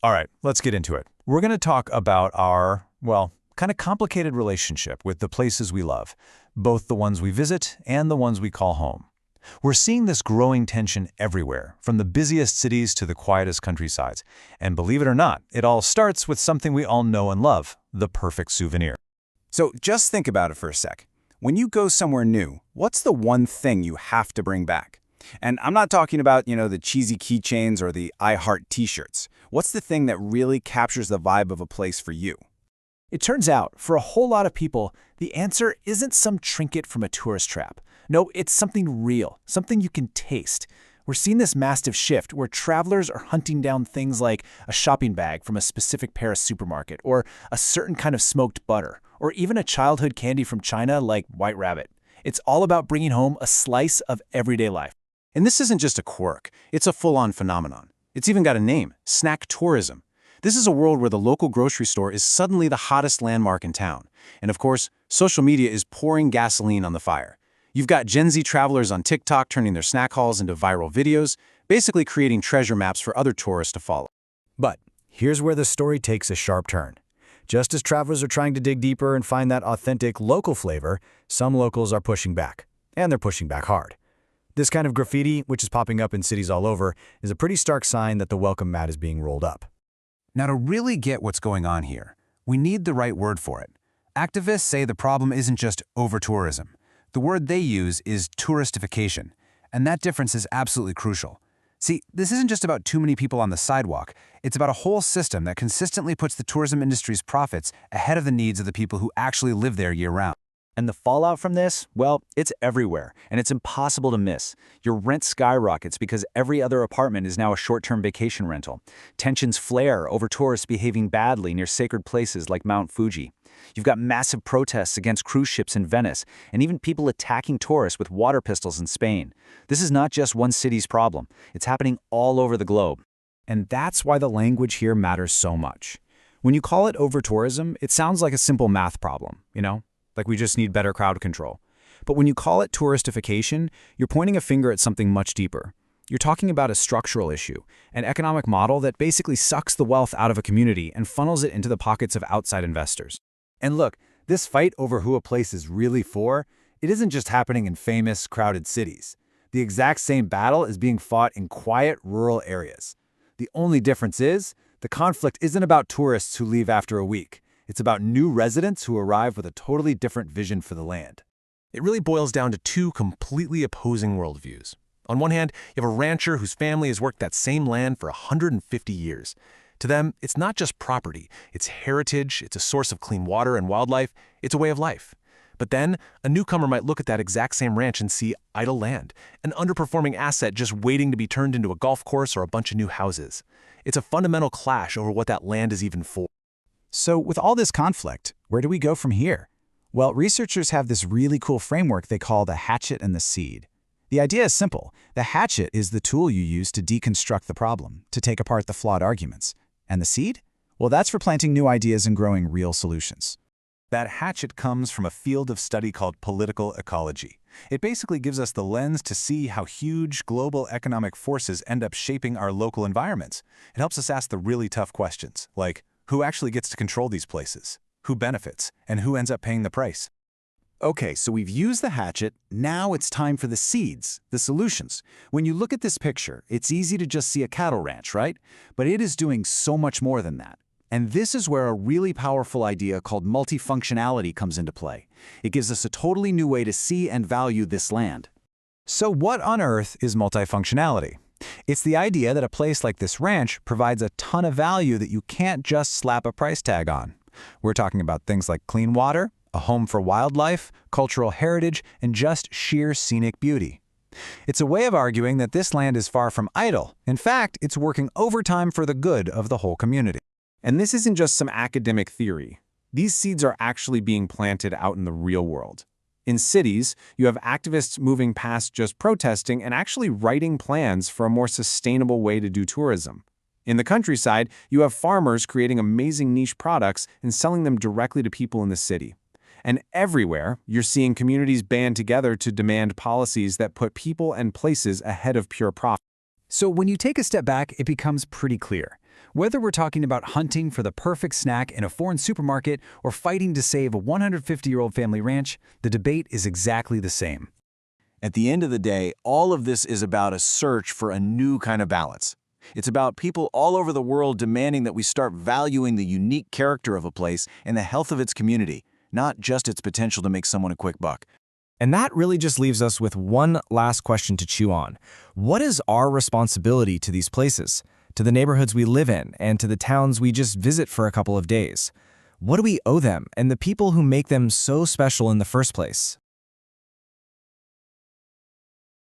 All right, let's get into it. We're going to talk about our, well, kind of complicated relationship with the places we love, both the ones we visit and the ones we call home. We're seeing this growing tension everywhere, from the busiest cities to the quietest countrysides. And believe it or not, it all starts with something we all know and love, the perfect souvenir. So just think about it for a sec. When you go somewhere new, what's the one thing you have to bring back? And I'm not talking about, the cheesy keychains or the I Heart t-shirts. What's the thing that really captures the vibe of a place for you? It turns out, for a whole lot of people, the answer isn't some trinket from a tourist trap. No, it's something real, something you can taste. We're seeing this massive shift where travelers are hunting down things like a shopping bag from a specific Paris supermarket, or a certain kind of smoked butter, or even a childhood candy from China like White Rabbit. It's all about bringing home a slice of everyday life. And this isn't just a quirk, it's a full-on phenomenon. It's even got a name, snack tourism. This is a world where the local grocery store is suddenly the hottest landmark in town. And of course, social media is pouring gasoline on the fire. You've got Gen Z travelers on TikTok turning their snack hauls into viral videos, basically creating treasure maps for other tourists to follow. But here's where the story takes a sharp turn. Just as travelers are trying to dig deeper and find that authentic local flavor, some locals are pushing back. And they're pushing back hard. This kind of graffiti, which is popping up in cities all over, is a pretty stark sign that the welcome mat is being rolled up. Now, to really get what's going on here, we need the right word for it. Activists say the problem isn't just over-tourism. The word they use is touristification, and that difference is absolutely crucial. See, this isn't just about too many people on the sidewalk. It's about a whole system that consistently puts the tourism industry's profits ahead of the needs of the people who actually live there year-round. And the fallout from this, well, it's everywhere, and it's impossible to miss. Your rent skyrockets because every other apartment is now a short-term vacation rental. Tensions flare over tourists behaving badly near sacred places like Mount Fuji. You've got massive protests against cruise ships in Venice, and even people attacking tourists with water pistols in Spain. This is not just one city's problem. It's happening all over the globe. And that's why the language here matters so much. When you call it over-tourism, it sounds like a simple math problem, like we just need better crowd control. But when you call it touristification, you're pointing a finger at something much deeper. You're talking about a structural issue, an economic model that basically sucks the wealth out of a community and funnels it into the pockets of outside investors. And look, this fight over who a place is really for, it isn't just happening in famous, crowded cities. The exact same battle is being fought in quiet, rural areas. The only difference is, the conflict isn't about tourists who leave after a week. It's about new residents who arrive with a totally different vision for the land. It really boils down to two completely opposing worldviews. On one hand, you have a rancher whose family has worked that same land for 150 years. To them, it's not just property, it's heritage, it's a source of clean water and wildlife, it's a way of life. But then, a newcomer might look at that exact same ranch and see idle land, an underperforming asset just waiting to be turned into a golf course or a bunch of new houses. It's a fundamental clash over what that land is even for. So with all this conflict, where do we go from here? Well, researchers have this really cool framework they call the hatchet and the seed. The idea is simple. The hatchet is the tool you use to deconstruct the problem, to take apart the flawed arguments. And the seed? Well, that's for planting new ideas and growing real solutions. That hatchet comes from a field of study called political ecology. It basically gives us the lens to see how huge global economic forces end up shaping our local environments. It helps us ask the really tough questions, like, who actually gets to control these places? Who benefits? And who ends up paying the price? Okay, so we've used the hatchet. Now it's time for the seeds, the solutions. When you look at this picture, it's easy to just see a cattle ranch, right? But it is doing so much more than that. And this is where a really powerful idea called multifunctionality comes into play. It gives us a totally new way to see and value this land. So what on earth is multifunctionality? It's the idea that a place like this ranch provides a ton of value that you can't just slap a price tag on. We're talking about things like clean water, a home for wildlife, cultural heritage, and just sheer scenic beauty. It's a way of arguing that this land is far from idle. In fact, it's working overtime for the good of the whole community. And this isn't just some academic theory. These seeds are actually being planted out in the real world. In cities, you have activists moving past just protesting and actually writing plans for a more sustainable way to do tourism. In the countryside, you have farmers creating amazing niche products and selling them directly to people in the city. And everywhere, you're seeing communities band together to demand policies that put people and places ahead of pure profit. So when you take a step back, it becomes pretty clear. Whether we're talking about hunting for the perfect snack in a foreign supermarket or fighting to save a 150-year-old family ranch, the debate is exactly the same. At the end of the day, all of this is about a search for a new kind of balance. It's about people all over the world demanding that we start valuing the unique character of a place and the health of its community, not just its potential to make someone a quick buck. And that really just leaves us with one last question to chew on. What is our responsibility to these places, to the neighborhoods we live in, and to the towns we just visit for a couple of days? What do we owe them and the people who make them so special in the first place?